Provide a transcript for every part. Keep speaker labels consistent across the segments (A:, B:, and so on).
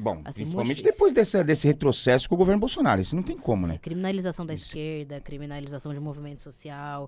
A: Bom,
B: Assim,
A: principalmente
B: muito
A: depois desse retrocesso com o governo Bolsonaro. Isso não tem como, né?
B: Criminalização da esquerda, criminalização de movimento social,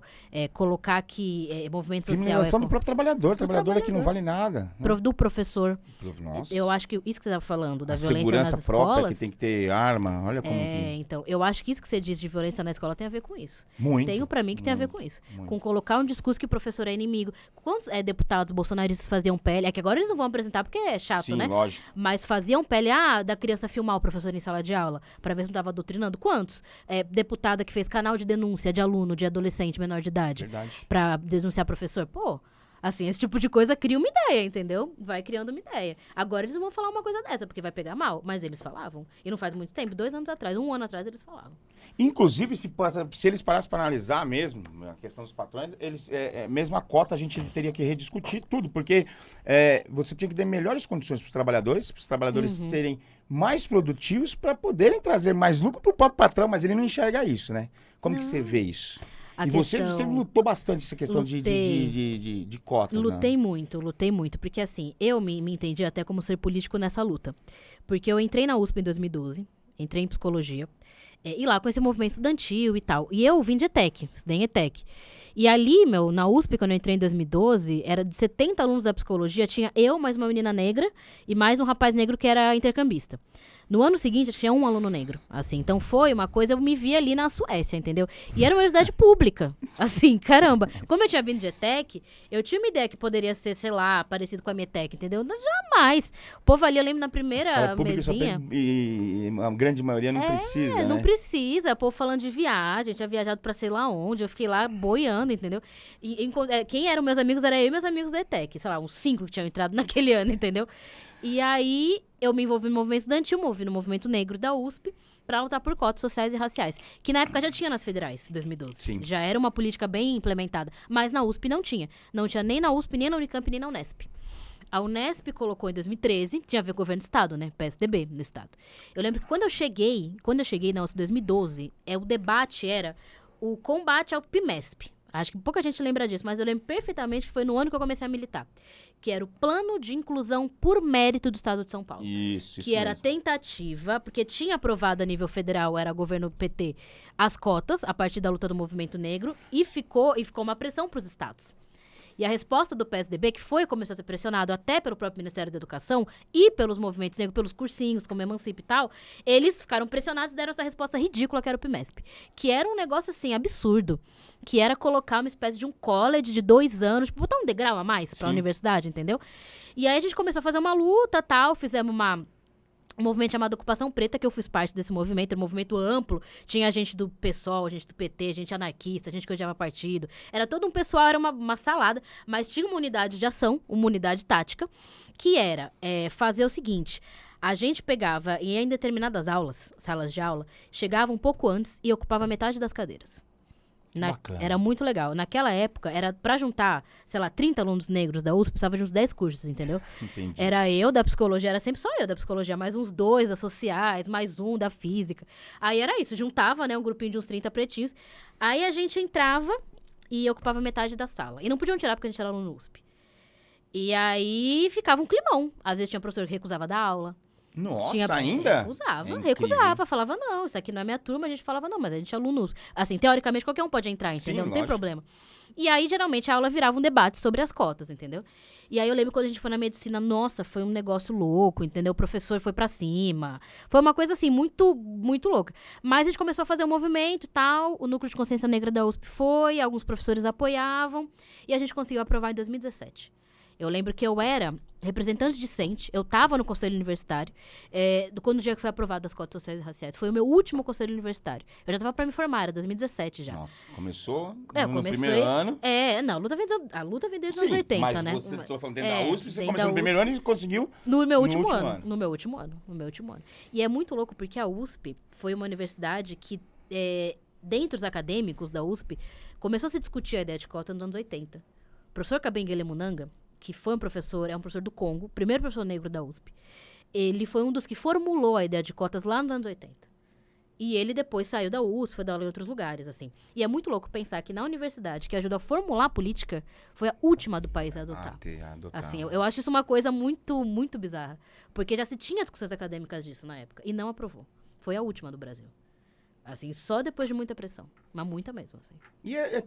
B: colocar que movimento social
A: Criminalização do próprio trabalhador. O trabalhador aqui não vale nada. Né?
B: do professor.
A: Nossa.
B: Eu acho que isso que você estava falando, da
A: A
B: violência
A: segurança
B: nas
A: própria,
B: escolas...
A: que tem que ter arma. Olha como que...
B: Então, eu acho que isso que você diz de violência na escola tem a ver com isso.
A: Muito.
B: Tenho pra mim que tem a ver com isso.
A: Muito.
B: Com colocar um discurso que o professor é inimigo. Quantos deputados bolsonaristas faziam PL? É que agora eles não vão apresentar porque é chato,
A: Sim,
B: né?
A: lógico.
B: Mas faziam PL, da criança filmar o professor em sala de aula, pra ver se não tava doutrinando. Quantos? Deputada que fez canal de denúncia de aluno, de adolescente menor de idade,
A: Verdade.
B: pra denunciar professor. Pô, assim, esse tipo de coisa cria uma ideia, entendeu? Vai criando uma ideia. Agora eles não vão falar uma coisa dessa, porque vai pegar mal. Mas eles falavam. E não faz muito tempo, 2 anos atrás, 1 ano atrás, eles falavam.
A: Inclusive, se eles parassem para analisar mesmo a questão dos patrões, mesmo a cota a gente teria que rediscutir tudo, porque você tinha que dar melhores condições para os trabalhadores serem mais produtivos para poderem trazer mais lucro para o próprio patrão, mas ele não enxerga isso, né? Como que você vê isso?
B: A
A: E você lutou bastante essa questão de cotas,
B: Lutei muito, porque assim, eu me entendi até como ser político nessa luta. Porque eu entrei na USP em 2012, entrei em psicologia, e lá conheci o movimento estudantil e tal. E eu vim de ETEC, estudei em ETEC. E ali, na USP, quando eu entrei em 2012, era de 70 alunos da psicologia, tinha eu, mais uma menina negra, e mais um rapaz negro que era intercambista. No ano seguinte, tinha um aluno negro, assim. Então, foi uma coisa, eu me vi ali na Suécia, entendeu? E era uma universidade pública, assim, caramba. Como eu tinha vindo de ETEC, eu tinha uma ideia que poderia ser, sei lá, parecido com a minha ETEC, entendeu? Jamais. O povo ali, eu lembro na primeira mesinha...
A: E a grande maioria não precisa, né?
B: Não precisa. O povo falando de viagem, tinha viajado pra sei lá onde, eu fiquei lá boiando, entendeu? Quem eram meus amigos, era eu e meus amigos da ETEC, sei lá, uns 5 que tinham entrado naquele ano, entendeu? E aí, eu me envolvi no movimento estudantil, no movimento negro da USP, para lutar por cotas sociais e raciais. Que na época já tinha nas federais, em 2012.
A: Sim.
B: Já era uma política bem implementada. Mas na USP não tinha. Não tinha nem na USP, nem na Unicamp, nem na Unesp. A Unesp colocou em 2013, tinha a ver com o governo do estado, né? PSDB no estado. Eu lembro que quando eu cheguei na USP em 2012, o debate era o combate ao PMESP. Acho que pouca gente lembra disso, mas eu lembro perfeitamente que foi no ano que eu comecei a militar. Que era o Plano de Inclusão por Mérito do Estado de São Paulo.
A: Isso
B: que era
A: mesmo.
B: tentativa, porque tinha aprovado a nível federal, era governo PT, as cotas, a partir da luta do movimento negro, e ficou uma pressão para os estados. E a resposta do PSDB, que começou a ser pressionado até pelo próprio Ministério da Educação e pelos movimentos negros, pelos cursinhos, como Emancipe e tal, eles ficaram pressionados e deram essa resposta ridícula que era o PMESP. Que era um negócio, assim, absurdo. Que era colocar uma espécie de um college de 2 anos, tipo, botar um degrau a mais pra universidade, entendeu? E aí a gente começou a fazer uma luta, tal, fizemos um movimento chamado Ocupação Preta, que eu fiz parte desse movimento, era um movimento amplo, tinha gente do PSOL, gente do PT, gente anarquista, gente que odiava partido, era todo um pessoal, era uma salada, mas tinha uma unidade de ação, uma unidade tática, que era fazer o seguinte: a gente pegava, e em determinadas salas de aula, chegava um pouco antes e ocupava metade das cadeiras. Era muito legal. Naquela época, era pra juntar, sei lá, 30 alunos negros da USP, precisava de uns 10 cursos, entendeu?
A: Entendi.
B: Era eu da psicologia, era sempre só eu da psicologia, mais uns 2 das sociais, mais um da física. Aí era isso, juntava, né, um grupinho de uns 30 pretinhos. Aí a gente entrava e ocupava metade da sala. E não podiam tirar porque a gente era aluno USP. E aí ficava um climão. Às vezes tinha professor que recusava da aula.
A: Nossa, ainda?
B: Recusava, falava, não, isso aqui não é minha turma, a gente falava, não, mas a gente é aluno. Assim, teoricamente, qualquer um pode entrar, entendeu?
A: Sim,
B: não tem
A: lógico.
B: problema. E aí, geralmente, a aula virava um debate sobre as cotas, entendeu? E aí, eu lembro quando a gente foi na medicina, nossa, foi um negócio louco, entendeu? O professor foi pra cima. Foi uma coisa, assim, muito, muito louca. Mas a gente começou a fazer um movimento e tal, o Núcleo de Consciência Negra da USP foi, alguns professores apoiavam, e a gente conseguiu aprovar em 2017. Eu lembro que eu era representante discente, eu estava no conselho universitário, quando o dia que foi aprovado as cotas sociais e raciais. Foi o meu último conselho universitário. Eu já estava para me formar, era 2017 já.
A: Nossa, começou
B: no
A: primeiro ano.
B: Não, a luta vem desde os anos 80,
A: mas
B: né?
A: Você, tô falando dentro da USP, você começou
B: da
A: no primeiro ano e conseguiu
B: no meu último ano. No meu último ano. E é muito louco porque a USP foi uma universidade que, dentre os acadêmicos da USP, começou a se discutir a ideia de cota nos anos 80. O professor Kabengele Munanga, que foi um professor do Congo, primeiro professor negro da USP. Ele foi um dos que formulou a ideia de cotas lá nos anos 80. E ele depois saiu da USP, foi dar aula em outros lugares, assim. E é muito louco pensar que na universidade, que ajudou a formular a política, foi a última do país a adotar.
A: Adotar.
B: Assim, eu acho isso uma coisa muito, muito bizarra. Porque já se tinha discussões acadêmicas disso na época. E não aprovou. Foi a última do Brasil. Assim, só depois de muita pressão. Mas muita mesmo, assim.
A: E é